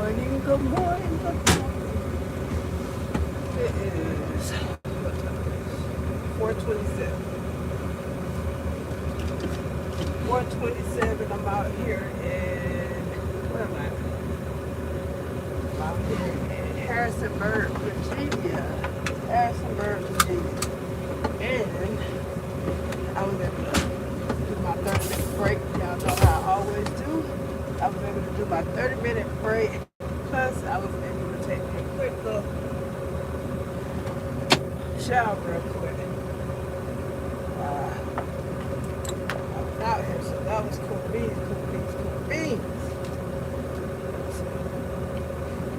morning, good morning, good morning. It is what time is 4:27. 4:27. I'm out here in where am I? I'm out here in Harrisonburg, Virginia. Harrisonburg, Virginia. And I was able to do my 30-minute break. Y'all know how I always do. I was able to do my 30-minute break. Plus, I was able to take a quick little shower real quick. I was out here, so that was cool beans, cool beans, cool beans.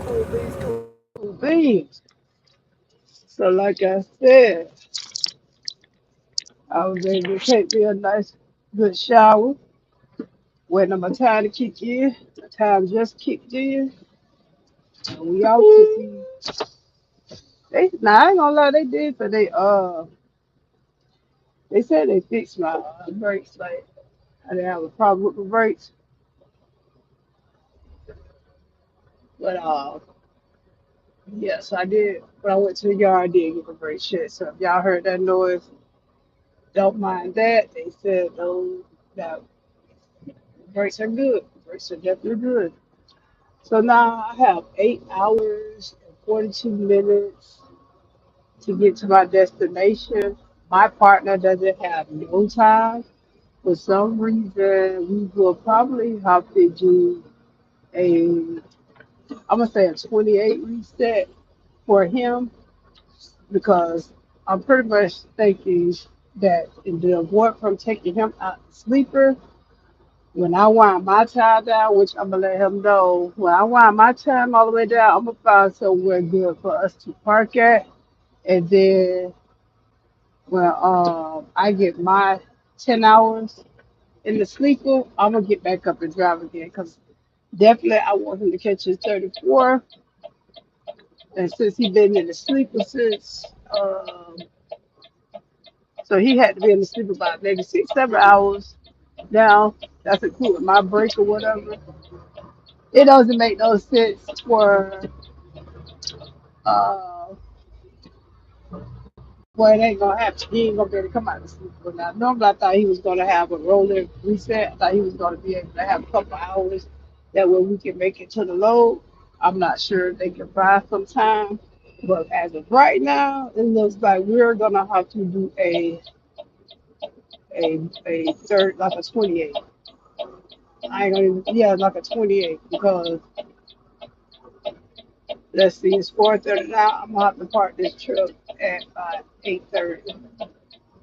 Cool beans, cool beans. So, like I said, I was able to take me a nice, good shower. Waiting on my time to kick in. My time just kicked in. And we out to see. Now I ain't gonna lie, they did, but they said they fixed my brakes. Like I didn't have a problem with the brakes, but yes, I did. When I went to the yard, I did get the brake shit. So if y'all heard that noise, don't mind that. They said those that brakes are good. Brakes are definitely good. So now I have 8 hours and 42 minutes to get to my destination. My partner doesn't have no time. For some reason, we will probably have to do a, I'm gonna say a 28 reset for him because I'm pretty much thinking that in the avoid from taking him out the sleeper, when I wind my time down, which I'm gonna let him know, when I wind my time all the way down, I'm gonna find somewhere good for us to park at, and then when I get my 10 hours in the sleeper, I'm gonna get back up and drive again because definitely I want him to catch his 34, and since he been in the sleeper since so he had to be in the sleep about maybe 6, 7 hours. Now that's including my break or whatever. It doesn't make no sense for uh well, it ain't gonna happen. He ain't gonna be able to come out of the sleep for now. Normally I thought he was gonna have a rolling reset. I thought he was gonna be able to have a couple hours that way we can make it to the load. I'm not sure if they can buy some time. But as of right now, it looks like we're gonna have to do a third like a 28. I ain't gonna even, yeah, like a 28 because let's see, it's 4:30 now. I'm gonna have to park this truck at 8:30,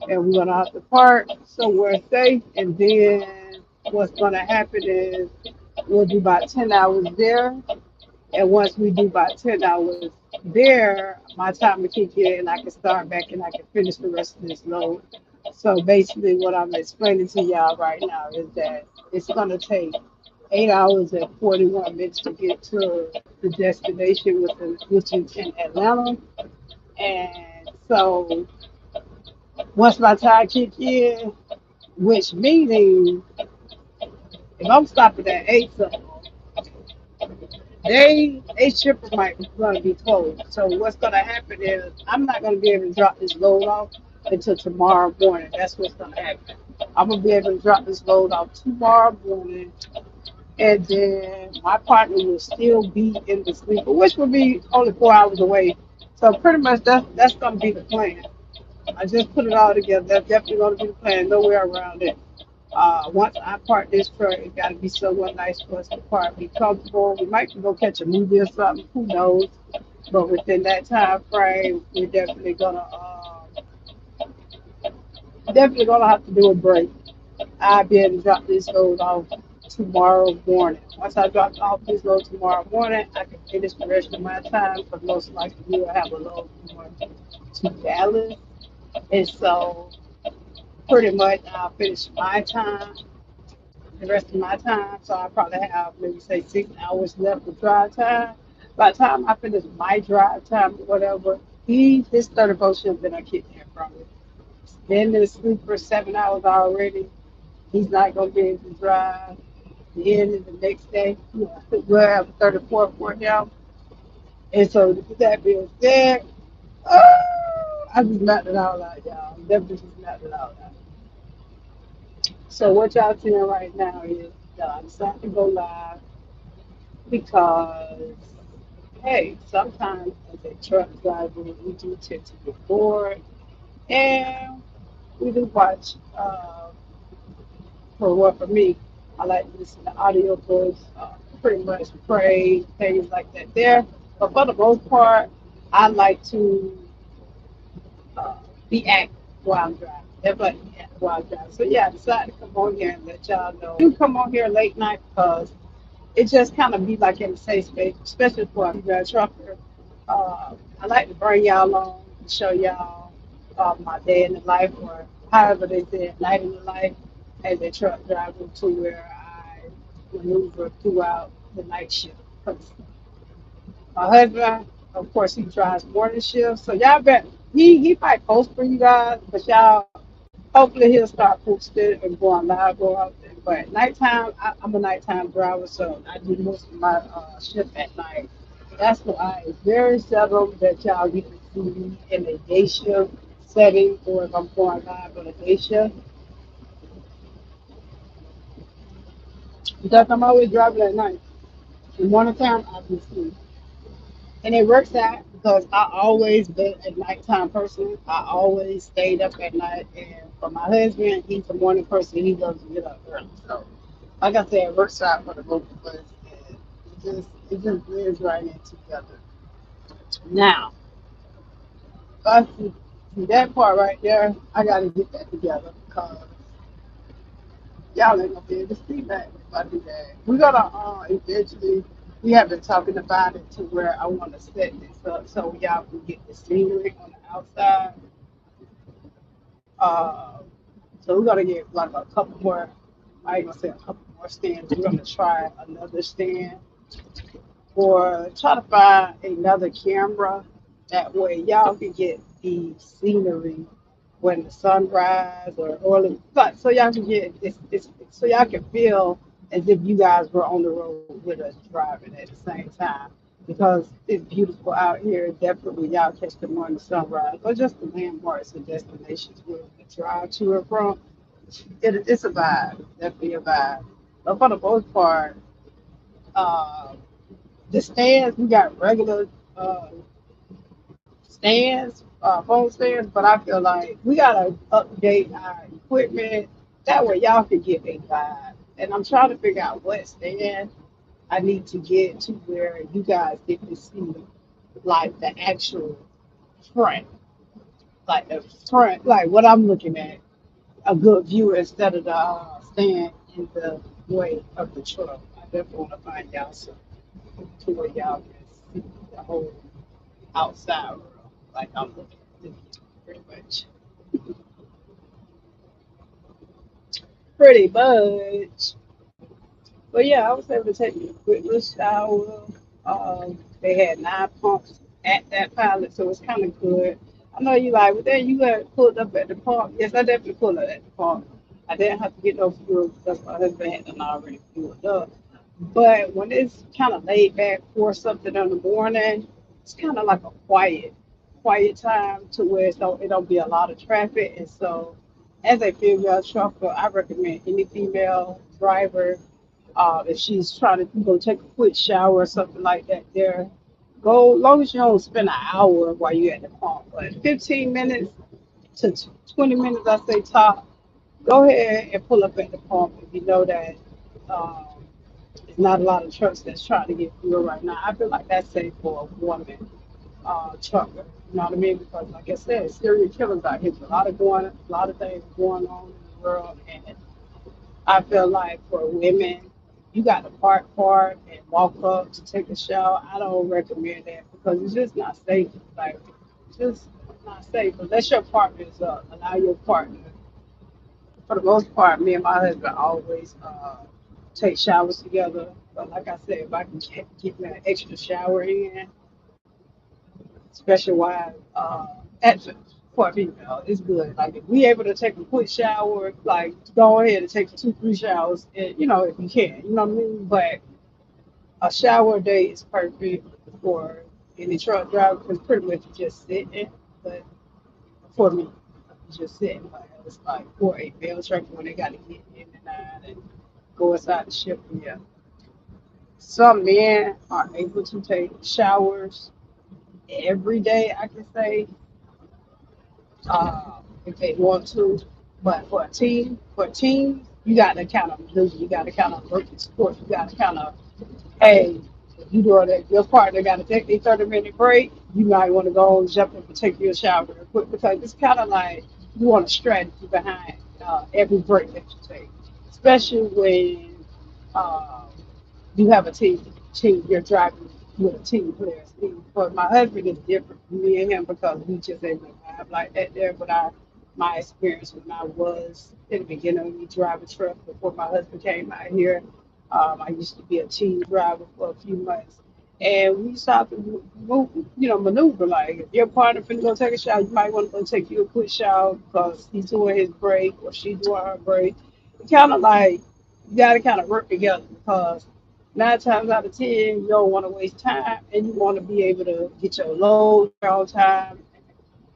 and we're gonna have to park somewhere safe. And then what's gonna happen is we'll do about 10 hours there, and once we do about 10 hours there, my time to kick in, and I can start back and I can finish the rest of this load. So basically, what I'm explaining to y'all right now is that it's gonna take 8 hours and 41 minutes to get to the destination, which is in Atlanta. And so once my time kick in, which meaning if I'm stopping at 8 something, they shipper might gonna be closed. So what's gonna happen is I'm not gonna be able to drop this load off until tomorrow morning. That's what's gonna happen. I'm gonna be able to drop this load off tomorrow morning, and then my partner will still be in the sleeper, which will be only 4 hours away. So pretty much that's gonna be the plan. I just put it all together. That's definitely gonna be the plan. Nowhere around it. Once I park this truck, it got to be somewhere nice for us to park, be comfortable. We might go catch a movie or something. Who knows? But within that time frame, we're definitely gonna have to do a break. I'll be able to drop this load off tomorrow morning. Once I drop off this load tomorrow morning, I can finish the rest of my time. But most likely, we'll have a load going to Dallas, and so pretty much I'll finish my time the rest of my time. So I probably have maybe say 6 hours left of drive time. By the time I finish my drive time or whatever, his 34 should have been a kid there probably. Been in the sleep for 7 hours already. He's not gonna be able to drive. the end of the next day. Yeah, we'll have a 34th workout. And so with that being said, I just knocked it all out, y'all. Definitely just knocked it all out. So what y'all seeing right now is I decided to go live because, hey, sometimes as a truck driver, we do tend to get bored and we do watch. For what for me, I like to listen to audiobooks, pretty much pray, things like that there. But for the most part, I like to uh, be active while I'm driving. Everybody be active while I'm driving. So yeah, I decided to come on here and let y'all know. You come on here late night because it just kind of be like in a safe space, especially for a female trucker. I like to bring y'all along and show y'all my day in the life, or however they say it, night in the life, as a truck driver, to where I maneuver throughout the night shift. 'Cause my husband, of course, he drives morning shift, so y'all bet he might post for you guys, but y'all hopefully he'll start posting and going live more often. But nighttime, I'm a nighttime driver, so I do most of my shift at night. That's why it's very seldom that y'all get to see me in a day shift setting, or if I'm going live on a day shift, because I'm always driving at night. In morning time, I can sleep. And it works out because I always been a nighttime person. I always stayed up at night. And for my husband, he's a morning person. He loves to get up early. So, like I said, it works out for the both of us. And it just blends right in together. Now, I see that part right there. I got to get that together because y'all ain't gonna be able to see that if I do that. We're gonna eventually. We have been talking about it to where I want to set this up so y'all can get the scenery on the outside. Uh, so we're gonna get like a couple more. I ain't gonna say a couple more stands. We're gonna try another stand or try to find another camera. That way y'all can get the scenery when the sunrise or early, but so y'all can get so y'all can feel as if you guys were on the road with us driving at the same time because it's beautiful out here. Definitely y'all catch the morning sunrise or just the landmarks and destinations where we drive to or from. It's a vibe, definitely a vibe. But for the most part, uh, the stands, we got regular stands, phone stands, but I feel like we gotta update our equipment. That way y'all can get a vibe. And I'm trying to figure out what stand I need to get to where you guys get to see like the actual front, like the front, like what I'm looking at, a good view instead of the stand in the way of the truck. I definitely want to find y'all some to where y'all can see the whole outside world, like I'm looking at it, pretty much. Pretty much. But yeah, I was able to take a quick little shower. They had 9 pumps at that pilot, so it's kind of good. I know you like, well, then you got pulled up at the pump. Yes, I definitely pulled up at the pump. I didn't have to get no fuel because my husband had done already fueled up. But when it's kind of laid back for something in the morning, it's kind of like a quiet time to where it don't be a lot of traffic. And so, as a female trucker, I recommend any female driver, if she's trying to go take a quick shower or something like that, there, go, long as you don't spend an hour while you're at the pump, but 15 minutes to 20 minutes, I say top, go ahead and pull up at the pump if you know that. Um, there's not a lot of trucks that's trying to get fuel right now. I feel like that's safe for a woman trucker. You know what I mean? Because like I said, serial killers out here. A lot of things going on in the world, and I feel like for women, you got to park and walk up to take a shower. I don't recommend that because it's just not safe. Like, it's just not safe unless your partner is up. Allow your partner. For the most part, me and my husband always take showers together. But like I said, if I can get me an extra shower in, especially while at for a female, it's good. Like if we able to take a quick shower, like go ahead and take 2, 3 showers, and if you can, you know what I mean. But a shower a day is perfect for any truck driver because pretty much you just sitting. But for me, it's just sitting. Like it's like for a male trucker when they got to get in and out and go inside the ship. Yeah, some men are able to take showers every day. I can say if they want to. But for a team, you got to kind of do. You got to kind of work the sport. You got to kind of, hey, if you doing that, your partner got to take a 30-minute break. You might want to go and jump up and take your shower real quick because it's kind of like you want a strategy behind every break that you take, especially when uh, you have a team you're driving with a team player. See, but my husband is different from me and him because we just ain't gonna have like that there. But my experience when I was in the beginning when we drive a truck before my husband came out here. I used to be a team driver for a few months. And we stopped to move, maneuver. Like if your partner finna go take a shower, you might want to go take you a quick shower because he's doing his break or she's doing her break. Kind of like you got to kind of work together because 9 times out of 10, you don't want to waste time and you want to be able to get your load there on time.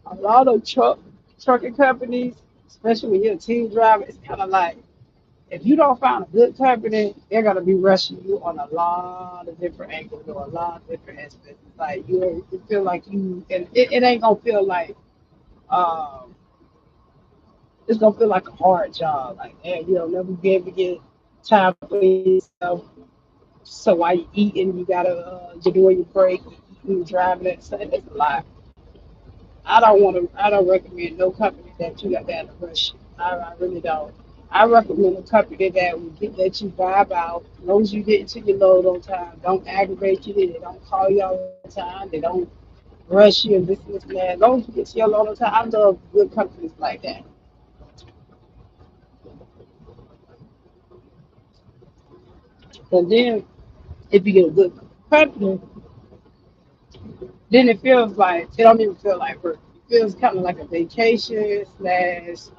A lot of trucking companies, especially when you're a team driver, it's kind of like if you don't find a good company, they're gonna be rushing you on a lot of different angles or a lot of different aspects. Like you feel like and it ain't gonna feel like um, it's gonna feel like a hard job. Like, man, you'll never be able to get time for yourself. So while you eating, you're doing your break, you driving it. So it's a lot. I don't recommend no company that you got that to rush. I really don't. I recommend a company that will let you vibe out. As long as you get into your load on time, don't aggravate you. They don't call you all the time. They don't rush you and this and that. As long as you get to your load on time, I love good companies like that. And then if you get a good company, then it don't even feel like work. It feels kind of like a vacation slash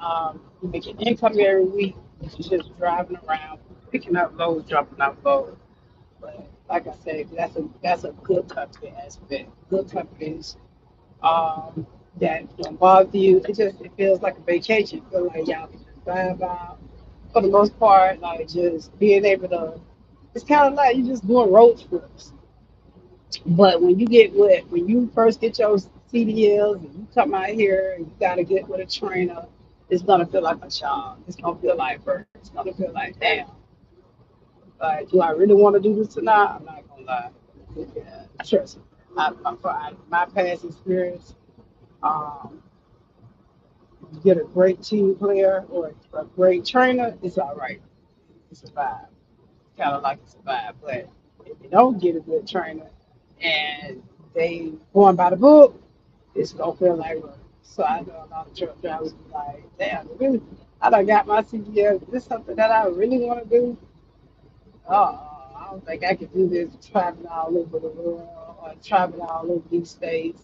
you make an income every week. You're just driving around, picking up loads, dropping out loads. But like I said, that's a good company aspect. Good companies that don't bother you. It feels like a vacation. It feels like y'all can just drive out. For the most part, like just being able to. It's kind of like you just doing road trips. But when you first get your CDLs and you come out here and you gotta get with a trainer, it's gonna feel like a job. It's gonna feel like work. It's gonna feel like damn. Like, do I really want to do this or not? I'm not gonna lie. Yeah, trust me. My past experience, um, you get a great team player or a great trainer, it's all right. It's a vibe. Kind of like it's a vibe. But if you don't get a good trainer and they going by the book, it's gonna feel like work. So I know a lot of truck drivers be like, damn, really, I done got my CDL. Is this something that I really want to do? I don't think I could do this traveling all over the world or traveling all over these states.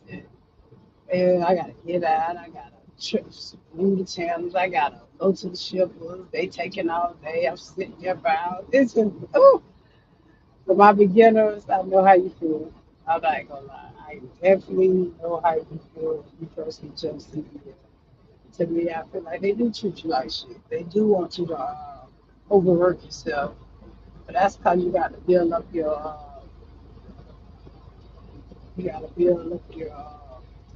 And I gotta get out. I gotta trip move the channels. I gotta go to the shippers. They taking all day. I'm sitting there bound. It's just, ooh. For my beginners, I know how you feel. I'm not gonna lie. I definitely know how you feel when you first get your CDL. To me, I feel like they do treat you like shit. They do want you to overwork yourself. But that's because you gotta build up your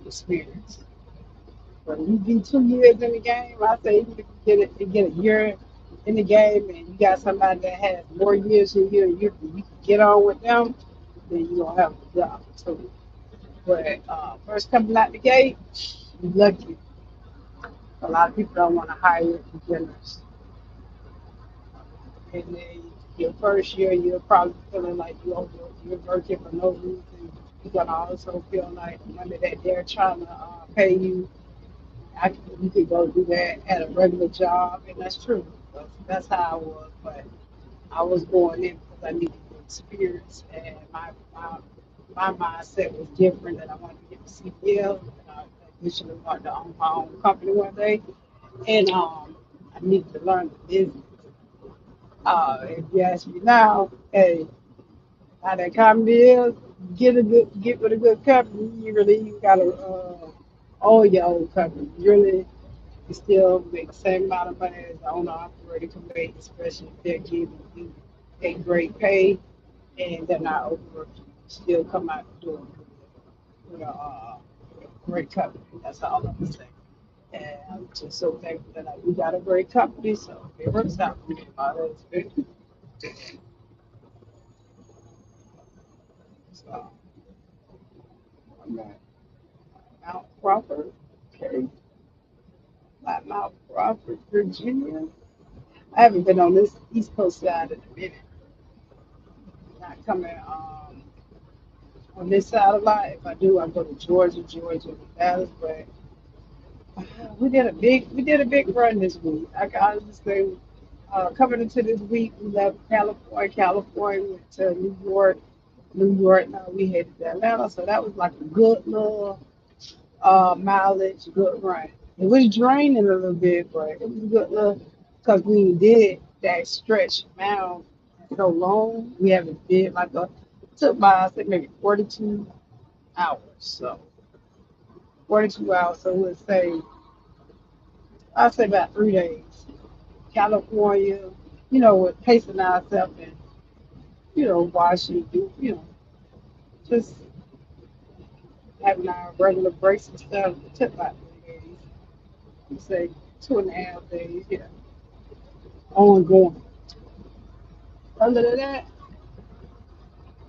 experience. But if you be 2 years in the game, I say even if you get a year in the game and you got somebody that has more years than you can get on with them, then you don't have the opportunity. But first coming out the gate, you lucky. A lot of people don't want to hire beginners. And then your first year, you're probably feeling like you're working for no reason. You're gonna also feel like the money that they're trying to pay you, you could go do that at a regular job, and that's true. That's how I was. But I was going in because I needed the experience, and my mindset was different, and I wanted to get the CPL. We should have started my own company one day. And I need to learn the business. If you ask me now, hey, how that company is, get with a good company. You really gotta own your own company. You really can still make the same amount of money as the owner operator can make, especially if they're giving you a great pay and they're not overworking you. Still come out the door with a great company. That's all I'm saying. And I'm just so thankful that we got a great company, so it works out for me. My husband. So I'm at Mount Crawford, okay, at Mount Crawford, Virginia. I haven't been on this East Coast side in a minute. Not coming on this side a lot. If I do, I go to Georgia, and Dallas. But we did a big run this week. I got this thing coming into this week. We left California, went to New York. Now we headed to Atlanta. So that was like a good little mileage, good run. It was draining a little bit, but it was a good little because we did that stretch now so long. We haven't did like a took by I think maybe 42 hours. So 42 hours. So let's say I'd say about 3 days. California, with pacing ourselves and washing, just having our regular breaks and stuff. It took about 3 days. You say 2.5 days, yeah, ongoing. Other than that,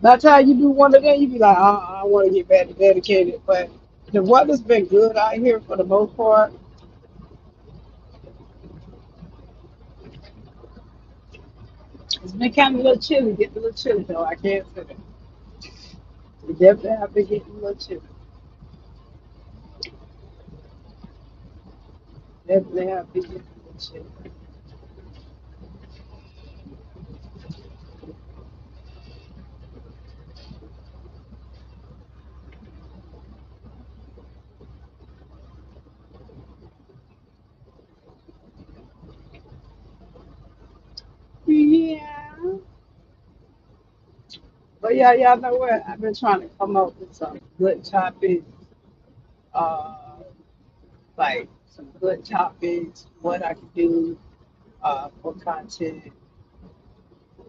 by the time you do one of them, you be like, I want to get back to dedicated. But the weather's been good out here for the most part. It's been kind of a little chilly, getting a little chilly though. I can't say that. We definitely have been getting a little chilly. Definitely have been getting a little chilly. Yeah. But yeah, y'all know what? I've been trying to come up with some good topics, uh, like some good topics, what I could do for content,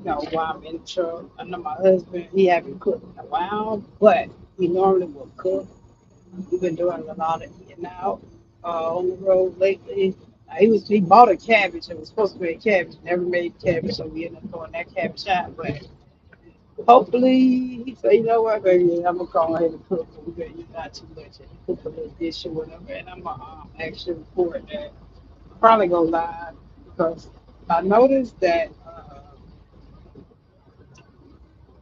while I'm in the truck. I know my husband, he haven't cooked in a while, but he normally will cook. We've been doing a lot of eating out on the road lately. He bought a cabbage. It was supposed to be a cabbage. Never made cabbage, so we ended up throwing that cabbage out. But hopefully, he said, you know what, baby, I'm gonna go ahead and cook. We better use not too much and cook a little dish or whatever. And I'm gonna actually record that. Probably go live because I noticed that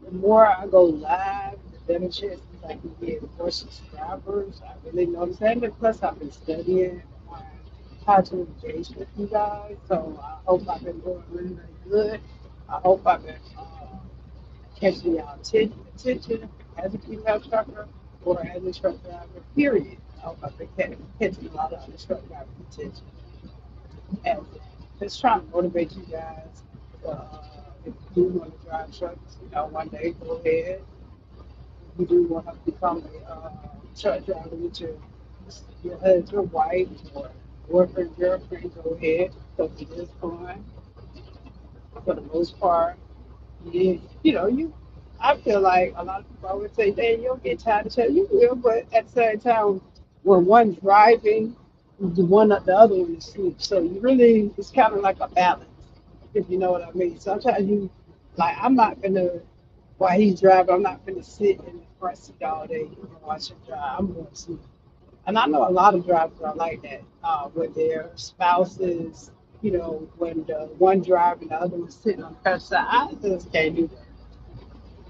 the more I go live, the better chances I can get more subscribers. I really noticed that. And plus, I've been studying on how to engage with you guys. So I hope I've been doing really, really good. I hope I've been catching y'all attention as a female trucker or as a truck driver, period. I hope I've been catching a lot of other truck driver attention. And just trying to motivate you guys. If you do want to drive trucks, one day go ahead. If you do want to become a truck driver with your husband, wife, or boyfriend, girlfriend, go ahead. Because it is fun for the most part. You. I feel like a lot of people always say, "Dang, you'll get tired of trucking." You will, but at the same time, when one's driving, the other one is asleep. So you really, it's kind of like a balance, if you know what I mean. Sometimes like, I'm not gonna, while he's driving, I'm not gonna sit in the front seat all day and watch him drive. I'm going to sleep. And I know a lot of drivers are like that, with their spouses. When the one driving, the other one's sitting on the passenger side. I just can't do that.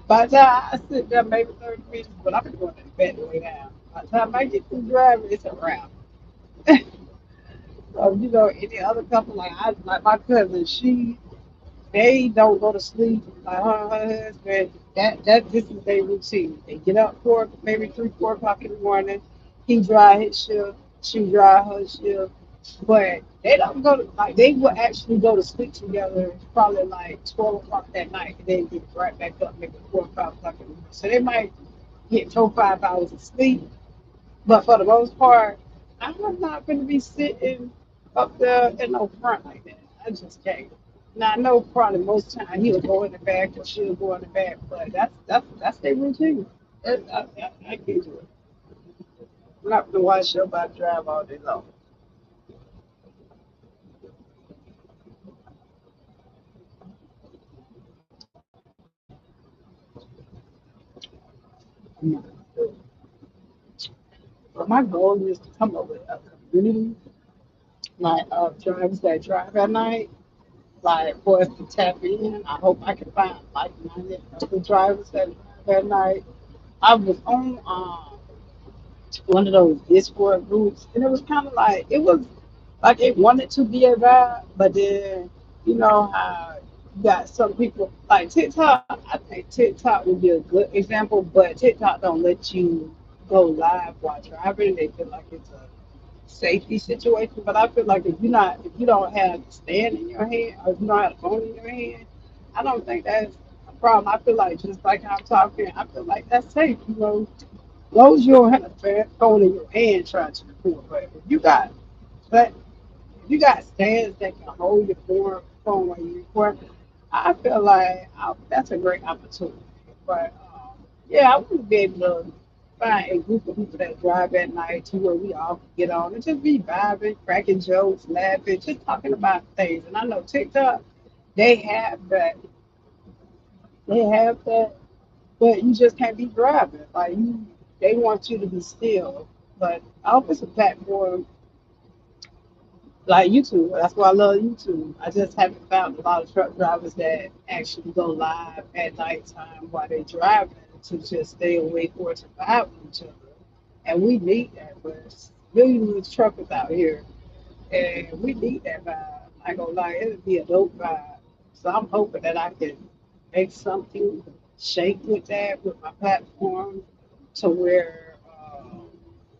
By the time I sit there, maybe 30 minutes, but I'm going to bed way down. By the time I get through driving, it's a wrap. So, any other couple like my cousin, they don't go to sleep. Like her husband, this is their routine. They get up maybe 3, 4 o'clock in the morning. He drive his shift, she drive her shift, but they don't go to like they will actually go to sleep together probably like 12 o'clock that night and then get right back up maybe 4 or 5 o'clock in the morning. So they might get 4 or 5 hours of sleep, but for the most part, I'm not going to be sitting up there in no front like that. I just can't. Now I know probably most time he'll go in the back or she'll go in the back, but that's their routine. I can't do it. I'm not going to watch nobody drive all day long. But my goal is to come up with a community like of drivers that drive at night, like for us to tap in. I hope I can find like-minded other drivers that drive at night. I was on one of those Discord groups, and it was kind of like it was like it wanted to be a vibe, but then you know how you got some people like TikTok. I think TikTok would be a good example, but TikTok don't let you go live while driving. They feel like it's a safety situation. But I feel like if you don't have the stand in your hand or if you don't have the phone in your hand, I don't think that's a problem. I feel like just like I'm talking, I feel like that's safe. You know, as long as you don't have the phone in your hand trying to record. But but if you got stands that can hold your phone while you record, I feel like that's a great opportunity. But yeah, I want to be able to find a group of people that drive at night to where we all can get on and just be vibing, cracking jokes, laughing, just talking about things. And I know TikTok, they have that, they have that, but you just can't be driving. They want you to be still. But I hope it's a platform like YouTube. That's why I love YouTube. I just haven't found a lot of truck drivers that actually go live at nighttime while they're driving to just stay awake or to vibe with each other. And we need that. There's millions of truckers out here, and we need that vibe. I ain't gonna lie, it'd be a dope vibe. So I'm hoping that I can make something shake with that with my platform to where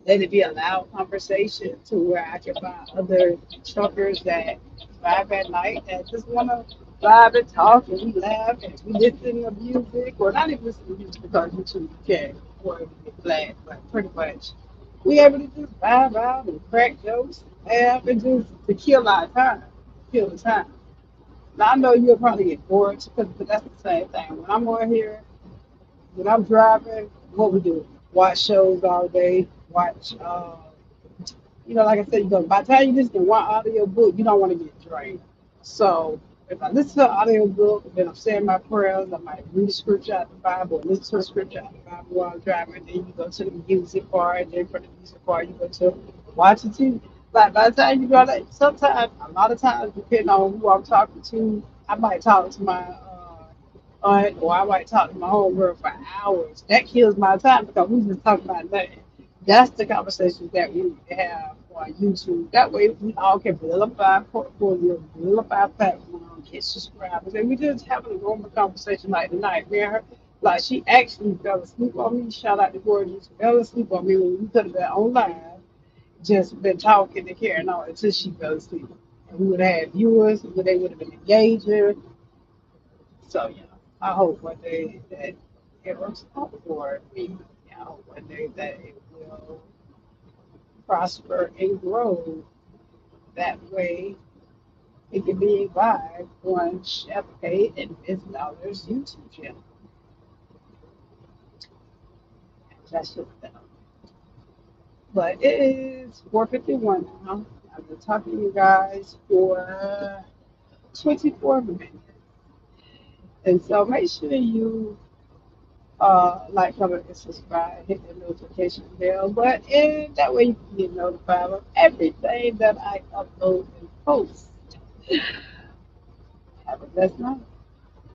let it be a loud conversation to where I can find other truckers that drive at night that just want to vibe and talk and we laugh and we listen to music or not even listen to music because YouTube can or it get flat, but pretty much we able to just vibe out and crack jokes, laugh and just to kill our time, kill the time. Now I know you'll probably get bored because but that's the same thing. When I'm on here, when I'm driving, what we do? Watch shows all day, watch like I said, by the time you listen to one audio book, you don't want to get drained. So if I listen to an audio book, then I'm saying my prayers, I might read a scripture out of the Bible, or listen to a scripture out of the Bible while I'm driving. Then you go to the music part, and then from the music part, you go to watching TV. Like by the time you go, like sometimes, a lot of times, depending on who I'm talking to, I might talk to my aunt, or I might talk to my homegirl for hours. That kills my time because we just talk about nothing. That's the conversations that we need to have on YouTube. That way we all can build up our portfolio, build up our platform, get subscribers, and we just having a normal conversation like tonight. Man, like she actually fell asleep on me. Shout out to Gorgeous. Fell asleep on me when we could have been online, just been talking and carrying on until she fell asleep. And we would have had viewers, but they would have been engaging. So yeah, I hope one day that it works out for me. I hope one day that it will prosper and grow. That way, it can be revived on Chef Kate and Miss Dollar's YouTube channel. That's just that. But it is 4:51 now. I've been talking to you guys for 24 minutes. And so make sure you like, comment, and subscribe, hit the notification bell button. That way you can get notified of everything that I upload and post. Have a blessed night.